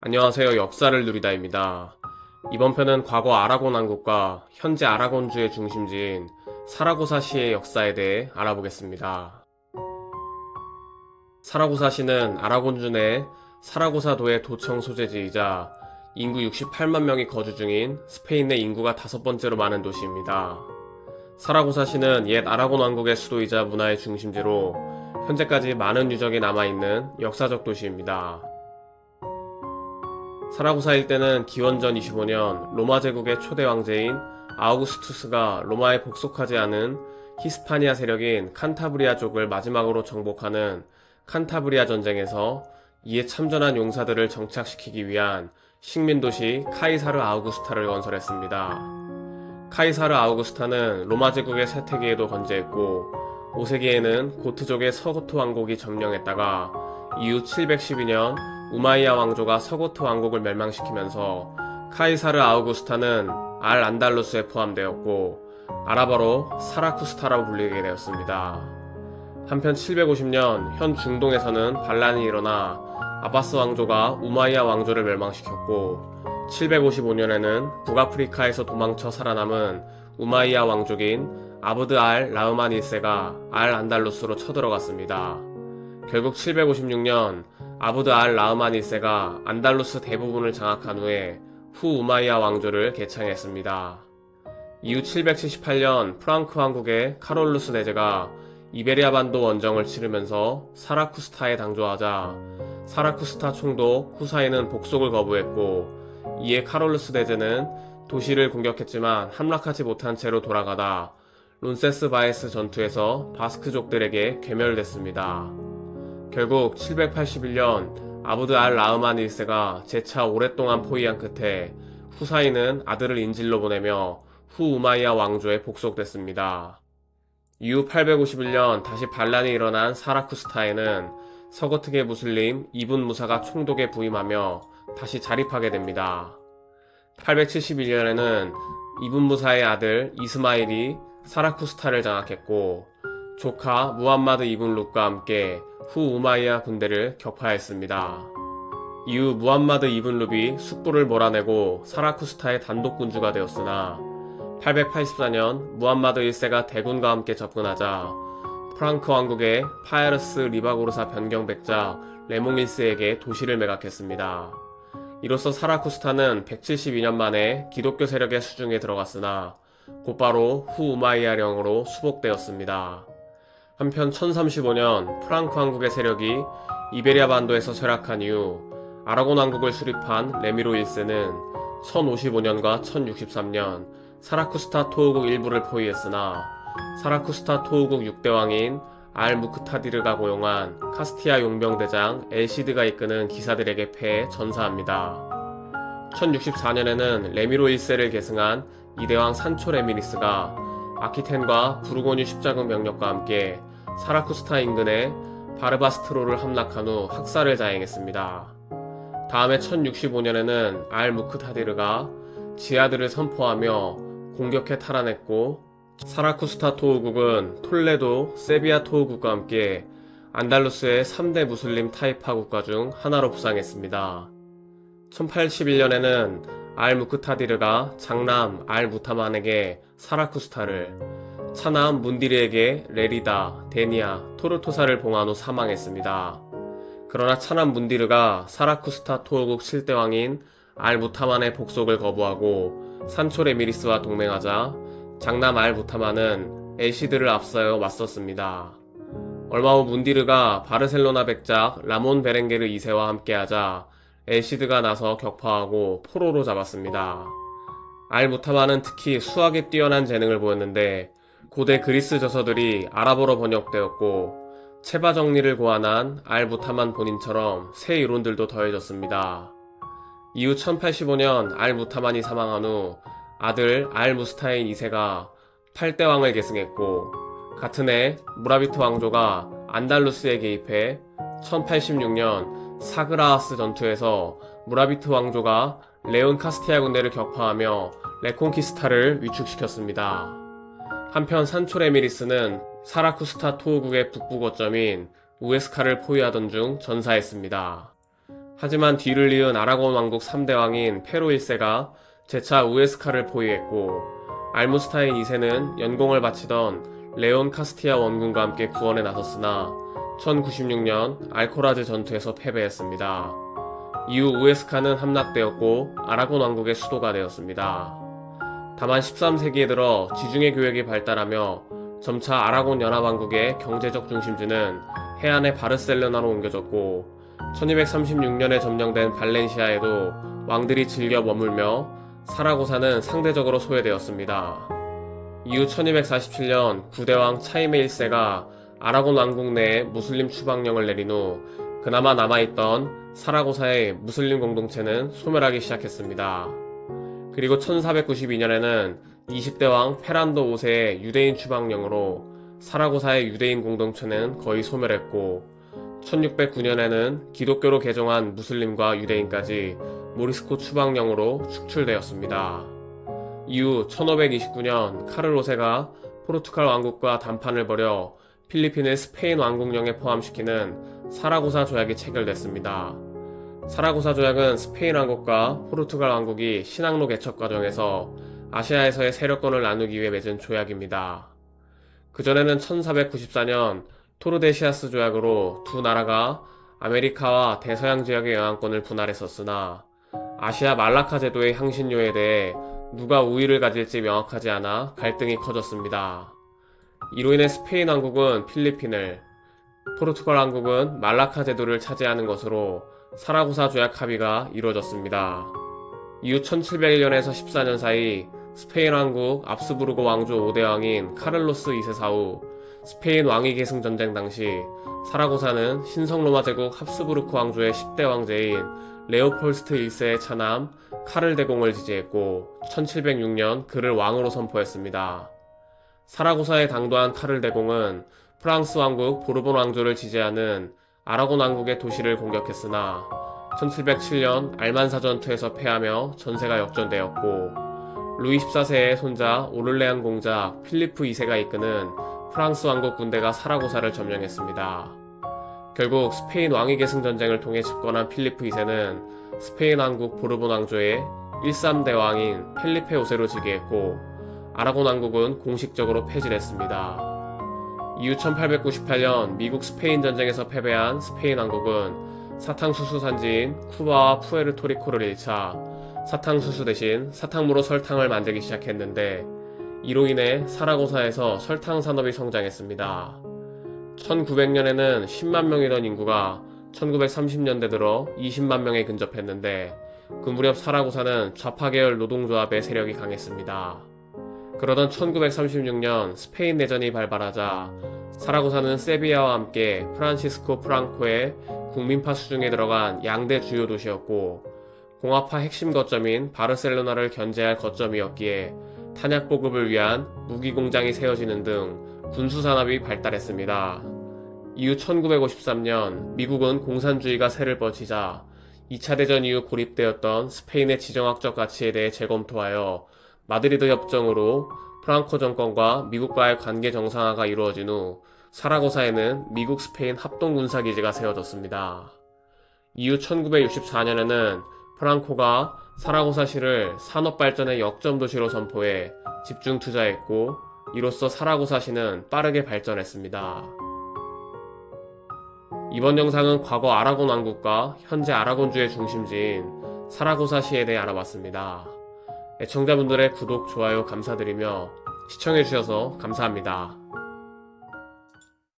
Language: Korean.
안녕하세요. 역사를 누리다입니다. 이번 편은 과거 아라곤 왕국과 현재 아라곤주의 중심지인 사라고사시의 역사에 대해 알아보겠습니다. 사라고사시는 아라곤주 내 사라고사도의 도청 소재지이자 인구 68만 명이 거주 중인 스페인 내 인구가 다섯 번째로 많은 도시입니다. 사라고사시는 옛 아라곤 왕국의 수도이자 문화의 중심지로 현재까지 많은 유적이 남아있는 역사적 도시입니다. 사라고사 일대는 기원전 25년 로마 제국의 초대 왕제인 아우구스투스가 로마에 복속하지 않은 히스파니아 세력인 칸타브리아족을 마지막으로 정복하는 칸타브리아 전쟁에서 이에 참전한 용사들을 정착시키기 위한 식민도시 카이사르 아우구스타를 건설했습니다. 카이사르 아우구스타는 로마 제국의 쇠퇴기에도 건재했고 5세기에는 고트족의 서고트 왕국이 점령했다가 이후 712년 우마이야 왕조가 서고트 왕국을 멸망시키면서 카이사르 아우구스타는 알 안달루스에 포함되었고 아랍어로 사라쿠스타라고 불리게 되었습니다. 한편 750년 현 중동에서는 반란이 일어나 아바스 왕조가 우마이야 왕조를 멸망시켰고 755년에는 북아프리카에서 도망쳐 살아남은 우마이야 왕족인 아브드 알 라흐만 1세가 알 안달루스로 쳐들어갔습니다. 결국 756년 아브드 알 라흐만 1세가 안달루스 대부분을 장악한 후에 후 우마이야 왕조를 개창했습니다. 이후 778년 프랑크 왕국의 카롤루스 대제가 이베리아 반도 원정을 치르면서 사라쿠스타에 당조하자 사라쿠스타 총독 후사인은 복속을 거부했고 이에 카롤루스 대제는 도시를 공격했지만 함락하지 못한 채로 돌아가다 론세스 바에스 전투에서 바스크족들에게 괴멸됐습니다. 결국 781년 아브드 알 라흐만 1세가 재차 오랫동안 포위한 끝에 후사인은 아들을 인질로 보내며 후 우마이야 왕조에 복속됐습니다. 이후 851년 다시 반란이 일어난 사라쿠스타에는 서거트계 무슬림 이분 무사가 총독에 부임하며 다시 자립하게 됩니다. 871년에는 이분 무사의 아들 이스마일이 사라쿠스타를 장악했고 조카 무함마드 이분 룩과 함께 후 우마이야 군대를 격파했습니다. 이후 무함마드 이분 룩이 숙부를 몰아내고 사라쿠스타의 단독 군주가 되었으나 884년 무함마드 1세가 대군과 함께 접근하자 프랑크 왕국의 파에르스 리바고르사 변경백자 레몽 1세에게 도시를 매각했습니다. 이로써 사라쿠스타는 172년 만에 기독교 세력의 수중에 들어갔으나 곧바로 후 우마이야령으로 수복되었습니다. 한편 1035년 프랑크 왕국의 세력이 이베리아 반도에서 쇠락한 이후 아라곤 왕국을 수립한 레미로 1세는 1055년과 1063년 사라쿠스타 토우국 일부를 포위했으나 사라쿠스타 토우국 6대 왕인 알 무크타디르가 고용한 카스티아 용병대장 엘시드가 이끄는 기사들에게 패해 전사합니다. 1064년에는 레미로 1세를 계승한 이대왕 산초 레미리스가 아키텐과 부르고뉴 십자군 병력과 함께 사라쿠스타 인근의 바르바스트로를 함락한 후 학살을 자행했습니다. 다음해 1065년에는 알 무크타디르가 지하들을 선포하며 공격해 탈환했고 사라쿠스타 토우국은 톨레도, 세비야 토우국과 함께 안달루스의 3대 무슬림 타이파 국가 중 하나로 부상했습니다. 1811년에는 알 무크타디르가 장남 알 무타만에게 사라쿠스타를, 차남 문디르에게 레리다, 데니아, 토르토사를 봉한 후 사망했습니다. 그러나 차남 문디르가 사라쿠스타 토우국 7대 왕인 알 무타만의 복속을 거부하고 산초 레미리스와 동맹하자 장남 알 무타만은 엘시드를 앞서여 맞섰습니다. 얼마 후 문디르가 바르셀로나 백작 라몬 베렌게르 2세와 함께하자 엘시드가 나서 격파하고 포로로 잡았습니다. 알 무타만은 특히 수학에 뛰어난 재능을 보였는데 고대 그리스 저서들이 아랍어로 번역되었고 체바 정리를 고안한 알 무타만 본인처럼 새 이론들도 더해졌습니다. 이후 1085년 알 무타만이 사망한 후 아들 알 무스타인 2세가 8대 왕을 계승했고 같은 해 무라비트 왕조가 안달루스에 개입해 1086년 사그라아스 전투에서 무라비트 왕조가 레온 카스티아 군대를 격파하며 레콘키스타를 위축시켰습니다. 한편 산초 레미리스는 사라쿠스타 토우국의 북부 거점인 우에스카를 포위하던 중 전사했습니다. 하지만 뒤를 이은 아라곤 왕국 3대 왕인 페로 1세가 재차 우에스카를 포위했고, 알무스타인 2세는 연공을 바치던 레온 카스티아 원군과 함께 구원에 나섰으나 1096년 알코라즈 전투에서 패배했습니다. 이후 우에스카는 함락되었고 아라곤 왕국의 수도가 되었습니다. 다만 13세기에 들어 지중해 교역이 발달하며 점차 아라곤 연합왕국의 경제적 중심지는 해안의 바르셀로나로 옮겨졌고, 1236년에 점령된 발렌시아에도 왕들이 즐겨 머물며 사라고사는 상대적으로 소외되었습니다. 이후 1247년 9대왕 차이메 1세가 아라곤 왕국 내에 무슬림 추방령을 내린 후 그나마 남아있던 사라고사의 무슬림 공동체는 소멸하기 시작했습니다. 그리고 1492년에는 20대왕 페란도 5세의 유대인 추방령으로 사라고사의 유대인 공동체는 거의 소멸했고, 1609년에는 기독교로 개종한 무슬림과 유대인까지 모리스코 추방령으로 축출되었습니다. 이후 1529년 카를 5세가 포르투갈 왕국과 담판을 벌여 필리핀을 스페인 왕국령에 포함시키는 사라고사 조약이 체결됐습니다. 사라고사 조약은 스페인 왕국과 포르투갈 왕국이 신항로 개척 과정에서 아시아에서의 세력권을 나누기 위해 맺은 조약입니다. 그전에는 1494년 토르데시아스 조약으로 두 나라가 아메리카와 대서양 지역의 영향권을 분할했었으나 아시아 말라카 제도의 향신료에 대해 누가 우위를 가질지 명확하지 않아 갈등이 커졌습니다. 이로 인해 스페인 왕국은 필리핀을, 포르투갈 왕국은 말라카 제도를 차지하는 것으로 사라고사 조약 합의가 이루어졌습니다. 이후 1701년에서 14년 사이 스페인 왕국 압스부르그 왕조 5대 왕인 카를로스 2세 사후 스페인 왕위 계승 전쟁 당시 사라고사는 신성로마 제국 합스부르크 왕조의 10대 왕제인 레오폴스트 1세의 차남 카를 대공을 지지했고 1706년 그를 왕으로 선포했습니다. 사라고사에 당도한 카를 대공은 프랑스 왕국 보르본 왕조를 지지하는 아라곤 왕국의 도시를 공격했으나 1707년 알만사 전투에서 패하며 전세가 역전되었고, 루이 14세의 손자 오를레안 공작 필리프 2세가 이끄는 프랑스 왕국 군대가 사라고사를 점령했습니다. 결국 스페인 왕위 계승 전쟁을 통해 집권한 필리프 2세는 스페인 왕국 보르본 왕조의 13대 왕인 펠리페 5세로 즉위했고, 아라곤 왕국은 공식적으로 폐지됐습니다. 이후 1898년 미국 스페인 전쟁에서 패배한 스페인 왕국은 사탕수수 산지인 쿠바와 푸에르토리코를 잃자 사탕수수 대신 사탕무로 설탕을 만들기 시작했는데, 이로 인해 사라고사에서 설탕 산업이 성장했습니다. 1900년에는 10만 명이던 인구가 1930년대 들어 20만 명에 근접했는데, 그 무렵 사라고사는 좌파 계열 노동조합의 세력이 강했습니다. 그러던 1936년 스페인 내전이 발발하자 사라고사는 세비야와 함께 프란시스코 프랑코의 국민파 수중에 들어간 양대 주요 도시였고, 공화파 핵심 거점인 바르셀로나를 견제할 거점이었기에 탄약 보급을 위한 무기 공장이 세워지는 등 군수 산업이 발달했습니다. 이후 1953년 미국은 공산주의가 세를 뻗치자 2차 대전 이후 고립되었던 스페인의 지정학적 가치에 대해 재검토하여 마드리드 협정으로 프랑코 정권과 미국과의 관계 정상화가 이루어진 후 사라고사에는 미국 스페인 합동군사기지가 세워졌습니다. 이후 1964년에는 프랑코가 사라고사시를 산업발전의 역점도시로 선포해 집중 투자했고, 이로써 사라고사시는 빠르게 발전했습니다. 이번 영상은 과거 아라곤 왕국과 현재 아라곤주의 중심지인 사라고사시에 대해 알아봤습니다. 애청자분들의 구독, 좋아요 감사드리며 시청해주셔서 감사합니다.